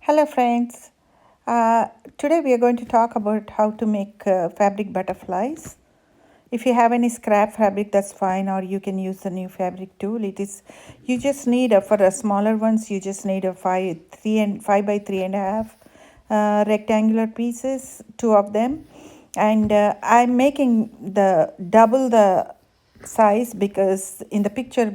Hello, friends. Today we are going to talk about how to make fabric butterflies. If you have any scrap fabric, that's fine, or you can use the new fabric tool. You just need for the smaller ones. You just need a 5 by 3.5 rectangular pieces, two of them, and I'm making the double the size because in the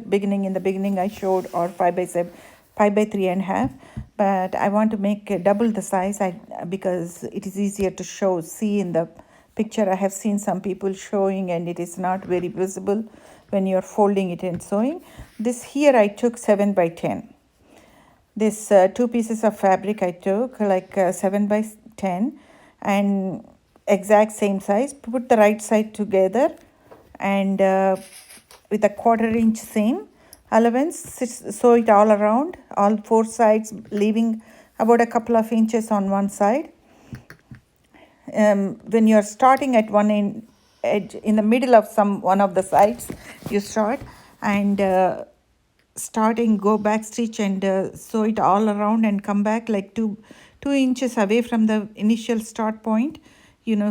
beginning I showed or 5 by 7, 5 by 3.5, but I want to make double the size because it is easier to see in the picture. I have seen some people showing and it is not very visible when you're folding it and sewing. This here I took 7 by 10. This two pieces of fabric I took like 7 by 10 and exact same size. Put the right side together and with a 1/4 inch seam allowance, sew it all around, all four sides, leaving about a couple of inches on one side. When you're starting at edge in the middle of one of the sides, you start and starting go back stitch and sew it all around and come back like 2 inches away from the initial start point.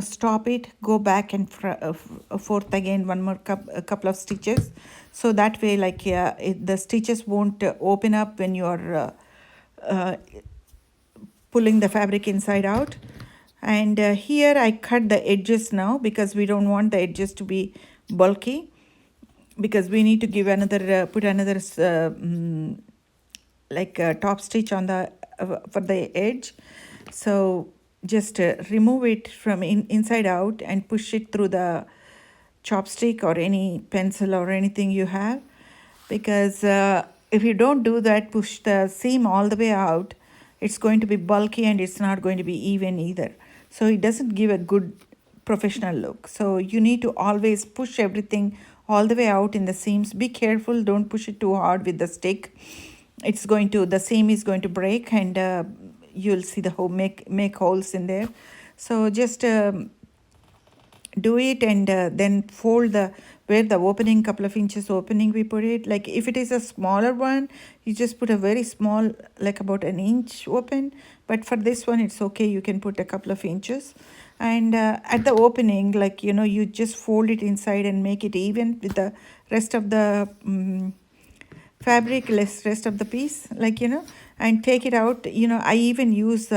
Stop it, go back and forth again, a couple of stitches, so that way the stitches won't open up when you're uh, pulling the fabric inside out. And here I cut the edges now because we don't want the edges to be bulky, because we need to give put another top stitch on the for the edge. So just remove it from inside out and push it through the chopstick or any pencil or anything you have, because if you don't do that, push the seam all the way out, it's going to be bulky and it's not going to be even either, so it doesn't give a good professional look. So you need to always push everything all the way out in the seams. Be careful, don't push it too hard with the stick. The seam is going to break, and you'll see the hole, make holes in there. So just do it, and then fold the where the opening, couple of inches opening we put it. Like if it is a smaller one, you just put a very small, like about an inch open, but for this one it's okay, you can put a couple of inches. And at the opening, you just fold it inside and make it even with the rest of the fabric, less rest of the piece, and take it out. I even use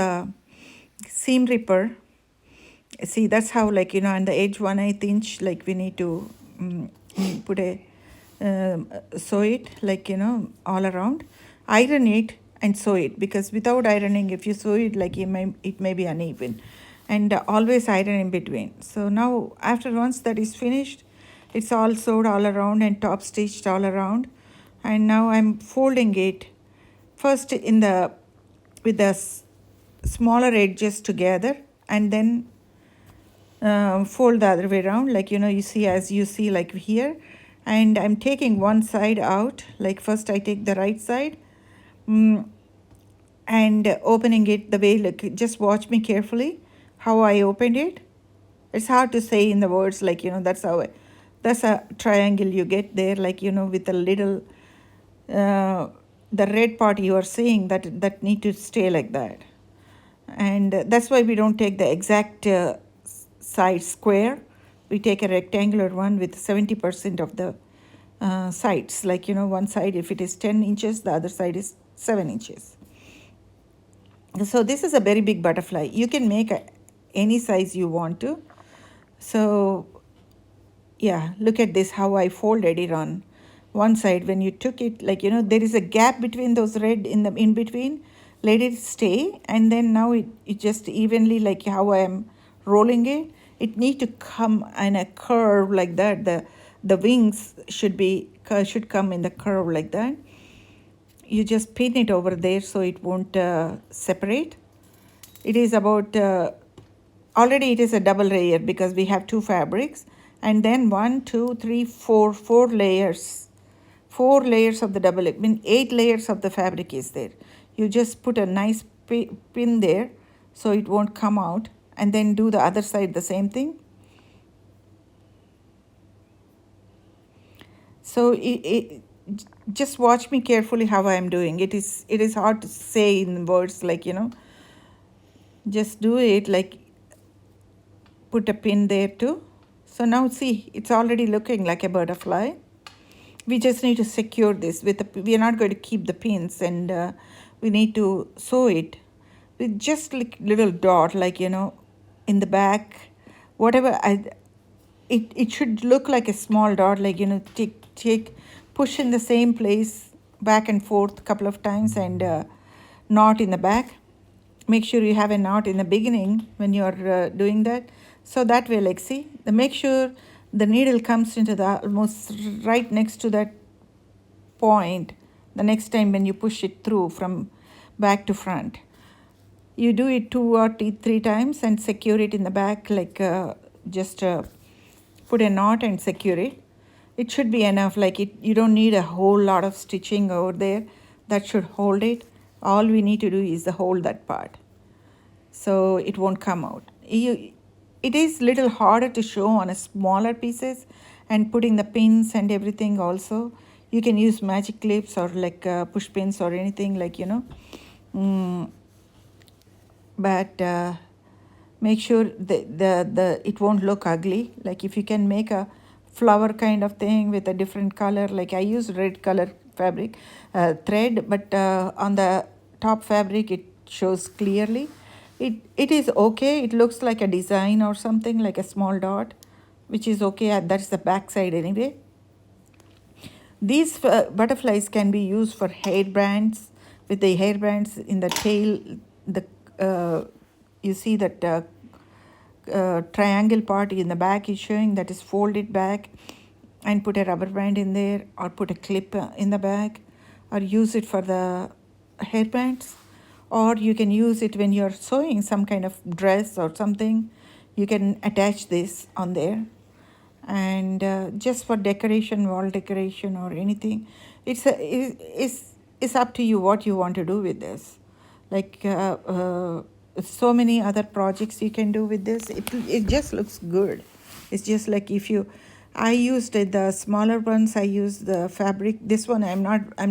seam ripper. See, that's how, on the edge 1/8 inch, we need to put a sew it, all around. Iron it and sew it, because without ironing, if you sew it, it may be uneven. And always iron in between. So now, after once that is finished, it's all sewed all around and top stitched all around. And now I'm folding it first with the smaller edges together, and then fold the other way around, you see like here. And I'm taking one side out, like first I take the right side, and opening it the way, just watch me carefully how I opened it. It's hard to say in the words, that's a triangle you get there, with a little the red part you are seeing, that need to stay like that. And that's why we don't take the exact side square. We take a rectangular one with 70% of the sides, one side, if it is 10 inches, the other side is 7 inches. So this is a very big butterfly. You can make any size you want to. So yeah, look at this, how I folded it on one side. When you took it, there is a gap between those red in between. Let it stay, and then now it just evenly, like how I am rolling it. It need to come in a curve like that. The wings should come in the curve like that. You just pin it over there so it won't separate. It is about already it is a double layer because we have two fabrics, and then 1 2 3 4 layers. 4 layers of the double, 8 layers of the fabric is there. You just put a nice pin there so it won't come out, and then do the other side the same thing. So just watch me carefully how I am doing. It is hard to say in words, Just do it like put a pin there too. So now see, it's already looking like a butterfly. We just need to secure this with we are not going to keep the pins, and we need to sew it with just like little dot, like in the back, whatever. It should look like a small dot, like take push in the same place back and forth a couple of times, and knot in the back. Make sure you have a knot in the beginning when you're doing that, so that way, like, see, the make sure the needle comes into the almost right next to that point the next time when you push it through from back to front. You do it 2 or 3 times and secure it in the back, like just put a knot and secure it. It should be enough, like you don't need a whole lot of stitching over there. That should hold it. All we need to do is hold that part, so it won't come out. It is little harder to show on a smaller pieces, and putting the pins and everything also. You can use magic clips or like push pins or anything, like mm, but make sure the it won't look ugly. Like if you can make a flower kind of thing with a different color, like I use red color fabric thread, but on the top fabric it shows clearly. It is okay. It looks like a design or something, like a small dot, which is okay. That's the back side anyway. These butterflies can be used for hair bands, with the hair bands in the tail. The you see that triangle part in the back is showing, that is folded back, and put a rubber band in there, or put a clip in the back, or use it for the hair bands, or you can use it when you're sewing some kind of dress or something. You can attach this on there, and just for decoration, wall decoration or anything. It's up to you what you want to do with this. Like so many other projects you can do with this. It just looks good. It's just like if you I used the smaller ones. I used the fabric. This one I'm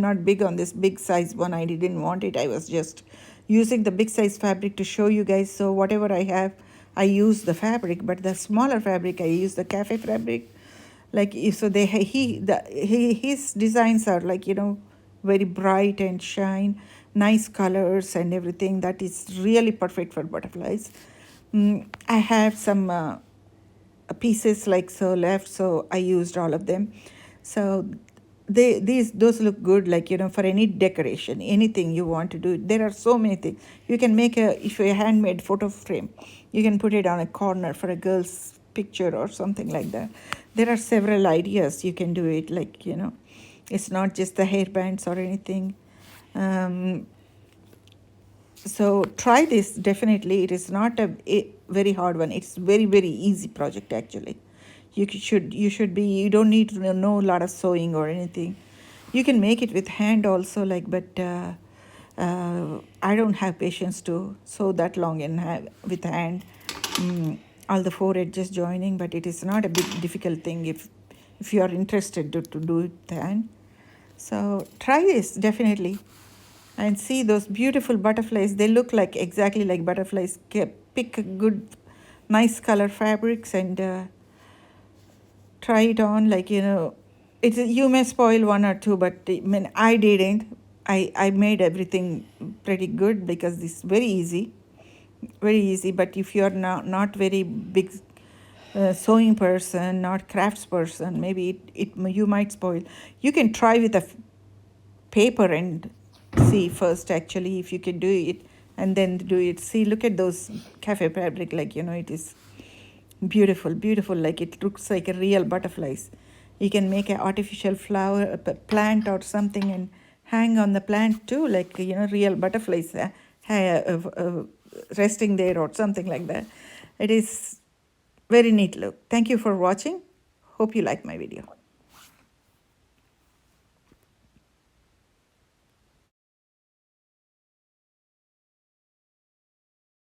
not big on this big size one. I didn't want it. I was just using the big size fabric to show you guys. So whatever I have, I use the fabric. But the smaller fabric, I use the cafe fabric. Like so they his designs are like very bright and shine, nice colors and everything. That is really perfect for butterflies. I have some pieces like so left, so I used all of them. So those look good, like for any decoration, anything you want to do. There are so many things you can make. If a handmade photo frame, you can put it on a corner for a girl's picture or something like that. There are several ideas you can do it, like it's not just the hair bands or anything. um, so try this, definitely. It is not a very hard one. It's very easy project actually. You don't need to know a lot of sewing or anything. You can make it with hand also, like, but I don't have patience to sew that long with hand. All the 4 edges joining, but it is not a big difficult thing if you are interested to do it with hand. So try this definitely, and see those beautiful butterflies. They look like exactly like butterflies. Pick a good nice color fabrics, and try it on, like you may spoil one or two, but I mean, I didn't. I made everything pretty good because it's very easy, very easy. But if you're not very big sewing person, not crafts person, maybe you might spoil. You can try with a paper and see first actually if you can do it, and then do it. See, look at those cafe fabric, like it is beautiful, like it looks like a real butterflies. You can make an artificial flower, a plant or something, and hang on the plant too, like real butterflies resting there or something like that. It is very neat look. Thank you for watching. Hope you like my video.